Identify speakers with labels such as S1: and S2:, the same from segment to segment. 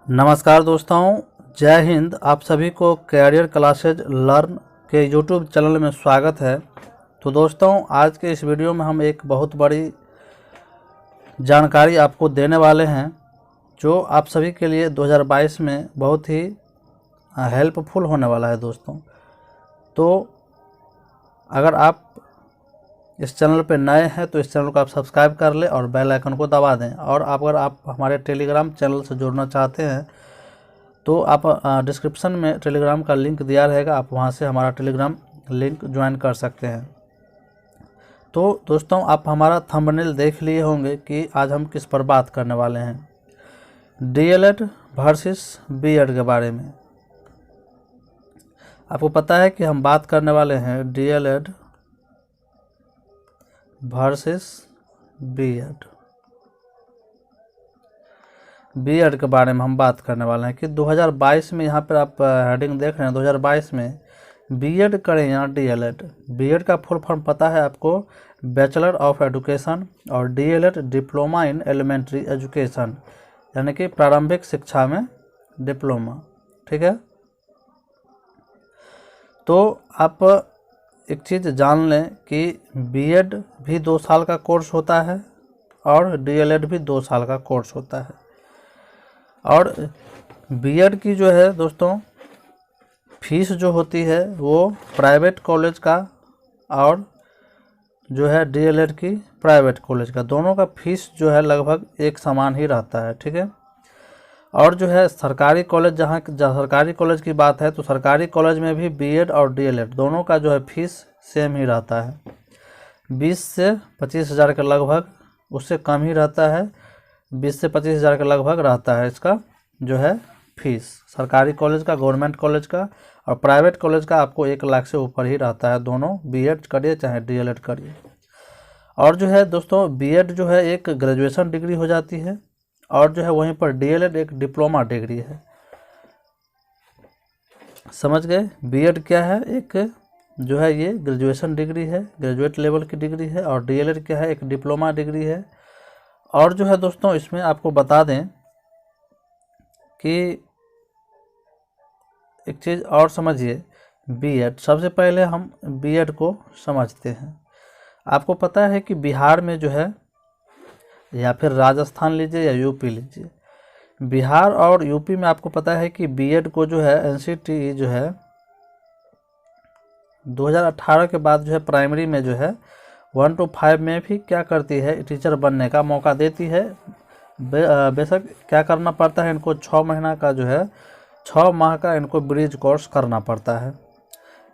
S1: नमस्कार दोस्तों, जय हिंद। आप सभी को कैरियर क्लासेज लर्न के यूट्यूब चैनल में स्वागत है। तो दोस्तों, आज के इस वीडियो में हम एक बहुत बड़ी जानकारी आपको देने वाले हैं जो आप सभी के लिए 2022 में बहुत ही हेल्पफुल होने वाला है दोस्तों। तो अगर आप इस चैनल पर नए हैं तो इस चैनल को आप सब्सक्राइब कर लें और बेल आइकन को दबा दें। और अगर आप हमारे टेलीग्राम चैनल से जुड़ना चाहते हैं तो आप डिस्क्रिप्शन में टेलीग्राम का लिंक दिया रहेगा, आप वहां से हमारा टेलीग्राम लिंक ज्वाइन कर सकते हैं। तो दोस्तों, आप हमारा थंबनेल देख लिए होंगे कि आज हम किस पर बात करने वाले हैं। डीएलएड वर्सेस बीएड के बारे में। आपको पता है कि हम बात करने वाले हैं डीएलएड वर्सेस बीएड के बारे में हम बात करने वाले हैं कि 2022 में यहाँ पर आप हेडिंग देख रहे हैं 2022 में बीएड करें या डीएलएड। बीएड का फुल फॉर्म पता है आपको, बैचलर ऑफ एजुकेशन, और D El Ed diploma in elementary education, यानी कि प्रारंभिक शिक्षा में डिप्लोमा। ठीक है, तो आप एक चीज़ जान लें कि बीएड भी 2 साल का कोर्स होता है और डीएलएड भी 2 साल का कोर्स होता है। और बीएड की जो है दोस्तों फीस जो होती है वो प्राइवेट कॉलेज का और जो है डीएलएड की प्राइवेट कॉलेज का, दोनों का फीस जो है लगभग एक समान ही रहता है। ठीक है, और जो है सरकारी कॉलेज, जहाँ सरकारी कॉलेज की बात है तो सरकारी कॉलेज में भी बीएड और डीएलएड दोनों का जो है फीस सेम ही रहता है, 20 से 25 हज़ार के लगभग, उससे कम ही रहता है, 20 से 25 हज़ार के लगभग रहता है इसका जो है फीस। सरकारी कॉलेज का, गवर्नमेंट कॉलेज का, और प्राइवेट कॉलेज का आपको 1 लाख से ऊपर ही रहता है, दोनों बीएड करिए चाहे डीएलएड करिए। और जो है दोस्तों बीएड जो है एक ग्रेजुएशन डिग्री हो जाती है और जो है वहीं पर डीएलएड एक डिप्लोमा डिग्री है। समझ गए? बीएड क्या है, एक जो है ये ग्रेजुएशन डिग्री है, ग्रेजुएट लेवल की डिग्री है, और डीएलएड क्या है, एक डिप्लोमा डिग्री है। और जो है दोस्तों इसमें आपको बता दें कि एक चीज़ और समझिए, बीएड, सबसे पहले हम बीएड को समझते हैं। आपको पता है कि बिहार में जो है, या फिर राजस्थान लीजिए या यूपी लीजिए, बिहार और यूपी में आपको पता है कि बीएड को जो है एनसीटीई जो है 2018 के बाद जो है प्राइमरी में जो है 1 to 5 में भी क्या करती है, टीचर बनने का मौका देती है। बेशक क्या करना पड़ता है इनको, 6 महीना का जो है 6 माह का इनको ब्रिज कोर्स करना पड़ता है।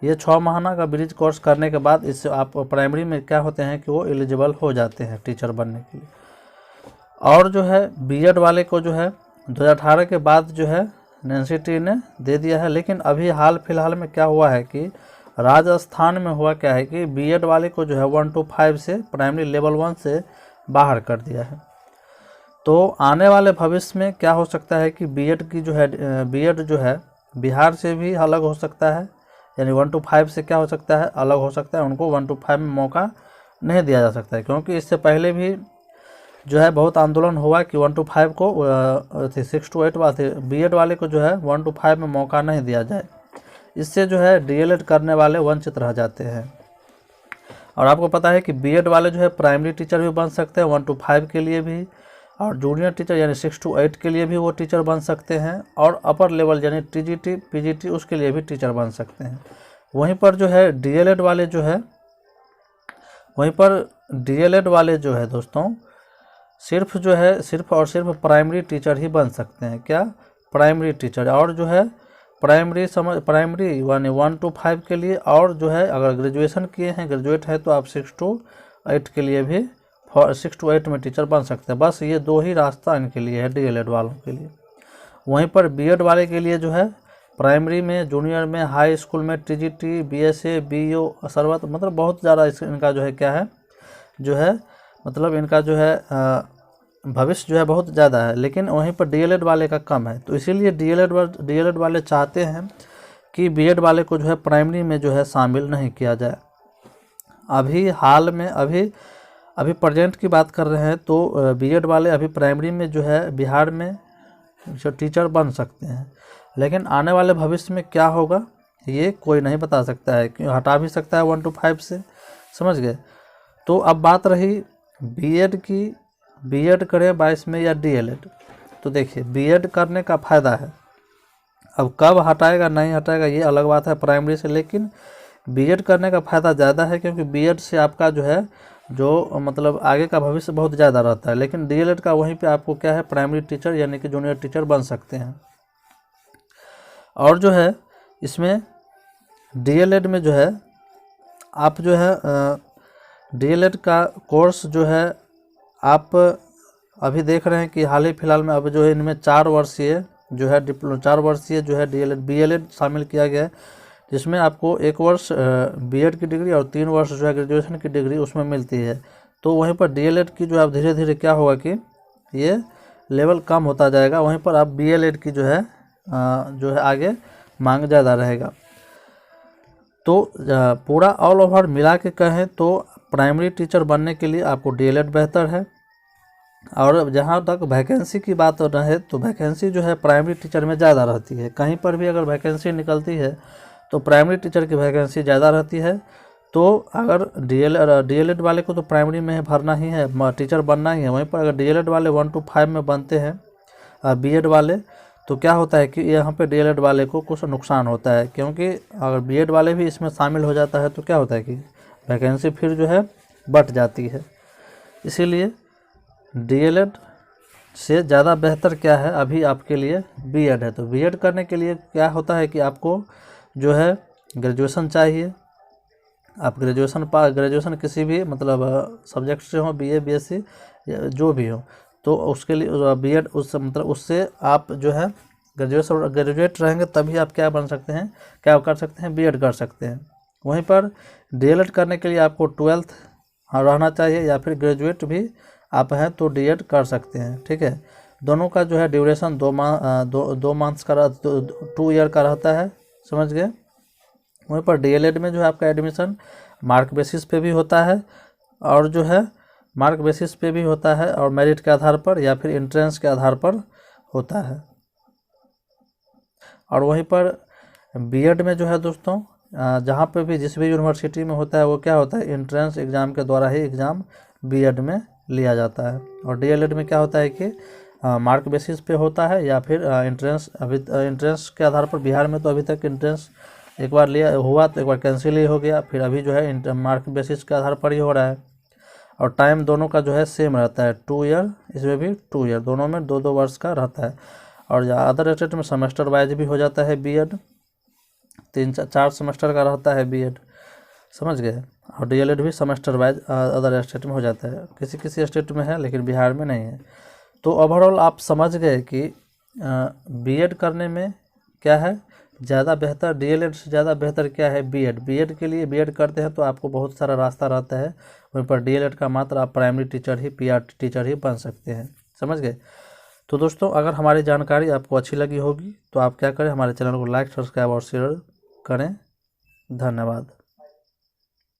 S1: ये 6 महीना का ब्रिज कोर्स करने के बाद इससे आप प्राइमरी में क्या होते हैं कि वो एलिजिबल हो जाते हैं टीचर बनने के लिए। और जो है बीएड वाले को जो है 2018 के बाद जो है एनसीटीई ने दे दिया है। लेकिन अभी हाल फिलहाल में क्या हुआ है कि राजस्थान में हुआ क्या है कि बीएड वाले को जो है 1 to 5 से प्राइमरी लेवल 1 से बाहर कर दिया है। तो आने वाले भविष्य में क्या हो सकता है कि बीएड की जो है बीएड जो है बिहार से भी अलग हो सकता है, यानी 1 to 5 से क्या हो सकता है, अलग हो सकता है। उनको 1 to 5 में मौका नहीं दिया जा सकता है, क्योंकि इससे पहले भी जो है बहुत आंदोलन हुआ कि 1 to 5 को 6 to 8 वाले बीएड वाले को जो है 1 to 5 में मौका नहीं दिया जाए। इससे जो है डीएलएड करने वाले वंचित रह जाते हैं। और आपको पता है कि बीएड वाले जो है प्राइमरी टीचर भी बन सकते हैं 1 to 5 के लिए भी, और जूनियर टीचर यानी 6 to 8 के लिए भी वो टीचर बन सकते हैं, और अपर लेवल यानी टीजीटी पीजीटी उसके लिए भी टीचर बन सकते हैं। वहीं पर जो है डीएलएड वाले जो है, वहीं पर डीएलएड वाले जो है दोस्तों सिर्फ जो है सिर्फ और सिर्फ प्राइमरी टीचर ही बन सकते हैं। क्या? Primary teacher. और जो है प्राइमरी यानी 1 to 5 के लिए, और जो है अगर ग्रेजुएशन किए हैं, ग्रेजुएट है, तो आप 6 to 8 के लिए भी 6 to 8 में टीचर बन सकते हैं। बस ये 2 ही रास्ता इनके लिए है डीएलएड वालों के लिए। वहीं पर बीएड वाले के लिए जो है प्राइमरी में, जूनियर में, हाई स्कूल में टीजीटी, बीएसए, बीओ, सर्वत, मतलब बहुत ज़्यादा इनका जो है क्या है, जो है मतलब इनका जो है भविष्य जो है बहुत ज़्यादा है। लेकिन वहीं पर डीएलएड वाले का कम है। तो इसीलिए डीएलएड वाले चाहते हैं कि बीएड वाले को जो है प्राइमरी में जो है शामिल नहीं किया जाए। अभी हाल में अभी प्रेजेंट की बात कर रहे हैं तो बीएड वाले अभी प्राइमरी में जो है बिहार में टीचर बन सकते हैं। लेकिन आने वाले भविष्य में क्या होगा ये कोई नहीं बता सकता है, क्यों हटा भी सकता है 1 to 5 से, समझ गए। तो अब बात रही बीएड की, बीएड करें 22 में या डीएलएड। तो देखिए बीएड करने का फ़ायदा है, अब कब हटाएगा नहीं हटाएगा ये अलग बात है प्राइमरी से, लेकिन बीएड करने का फ़ायदा ज़्यादा है, क्योंकि बीएड से आपका जो है जो मतलब आगे का भविष्य बहुत ज़्यादा रहता है। लेकिन डीएलएड का वहीं पे आपको क्या है, प्राइमरी टीचर यानी कि जूनियर टीचर बन सकते हैं। और जो है इसमें डीएलएड में जो है आप जो है डीएलएड का कोर्स जो है आप अभी देख रहे हैं कि हाल ही फिलहाल में अब जो है इनमें 4 वर्षीय जो है 4 वर्षीय जो है डीएलएड बीएलएड शामिल किया गया है, जिसमें आपको 1 वर्ष बीएड की डिग्री और 3 वर्ष जो है ग्रेजुएशन की डिग्री उसमें मिलती है। तो वहीं पर डीएलएड की जो है धीरे धीरे क्या होगा कि ये लेवल कम होता जाएगा, वहीं पर आप बीएलएड की जो है आगे मांग ज़्यादा रहेगा। तो पूरा ऑल ओवर मिला के कहें तो प्राइमरी टीचर बनने के लिए आपको डीएलएड बेहतर है। और जहाँ तक वैकेंसी की बात रहे तो वैकेंसी जो है प्राइमरी टीचर में ज़्यादा रहती है, कहीं पर भी अगर वैकेंसी निकलती है तो प्राइमरी टीचर की वैकेंसी ज़्यादा रहती है। तो अगर डीएलएड वाले को तो प्राइमरी में भरना ही है, टीचर बनना ही है, वहीं पर अगर डीएलएड वाले 1 to 5 में बनते हैं बीएड वाले, तो क्या होता है कि यहाँ पे डीएलएड वाले को कुछ नुकसान होता है, क्योंकि अगर बीएड वाले भी इसमें शामिल हो जाता है तो क्या होता है कि वैकेंसी फिर जो है बढ़ जाती है। इसीलिए डीएलएड से ज़्यादा बेहतर क्या है अभी आपके लिए बीएड है। तो बीएड करने के लिए क्या होता है कि आपको जो है ग्रेजुएशन चाहिए, आप ग्रेजुएशन किसी भी मतलब सब्जेक्ट से हो, बीए बीएससी जो भी हो, तो उसके लिए बीएड उस मतलब उससे आप जो है ग्रेजुएट रहेंगे तभी आप क्या बन सकते हैं, क्या कर सकते हैं, बीएड कर सकते हैं। वहीं पर डीएलएड करने के लिए आपको 12th रहना चाहिए या फिर ग्रेजुएट भी आप हैं तो डीएड कर सकते हैं, ठीक है। दोनों का जो है ड्यूरेशन 2 मंथ्स का 2 ईयर का रहता है, समझ गए। वहीं पर डीएलएड में जो है आपका एडमिशन मार्क बेसिस पे भी होता है, और जो है मार्क बेसिस पे भी होता है और मेरिट के आधार पर या फिर एंट्रेंस के आधार पर होता है। और वहीं पर बीएड में जो है दोस्तों जहाँ पे भी जिस भी यूनिवर्सिटी में होता है वो क्या होता है, एंट्रेंस एग्ज़ाम के द्वारा ही एग्ज़ाम बीएड में लिया जाता है। और डीएलएड में क्या होता है कि मार्क बेसिस पे होता है या फिर एंट्रेंस, अभी एंट्रेंस के आधार पर बिहार में तो अभी तक एंट्रेंस एक बार लिया हुआ तो एक बार कैंसिल ही हो गया, फिर अभी जो है मार्क बेसिस के आधार पर ही हो रहा है। और टाइम दोनों का जो है सेम रहता है, 2 ईयर, इसमें भी 2 ईयर, दोनों में 2 वर्ष का रहता है। और अदर स्टेट में सेमेस्टर वाइज भी हो जाता है बीएड, 3-4 सेमेस्टर का रहता है बीएड, समझ गए। और डीएलएड भी सेमेस्टर वाइज अदर स्टेट में हो जाता है, किसी किसी स्टेट में है लेकिन बिहार में नहीं है। तो ओवरऑल आप समझ गए कि बीएड करने में क्या है ज़्यादा बेहतर, डीएलएड से ज़्यादा बेहतर क्या है बीएड। बीएड के लिए बीएड करते हैं तो आपको बहुत सारा रास्ता रहता है, वहीं पर डीएलएड का मात्र आप प्राइमरी टीचर ही पीआर टीचर ही बन सकते हैं, समझ गए। तो दोस्तों अगर हमारी जानकारी आपको अच्छी लगी होगी तो आप क्या करें, हमारे चैनल को लाइक, सब्सक्राइब और शेयर करें। धन्यवाद।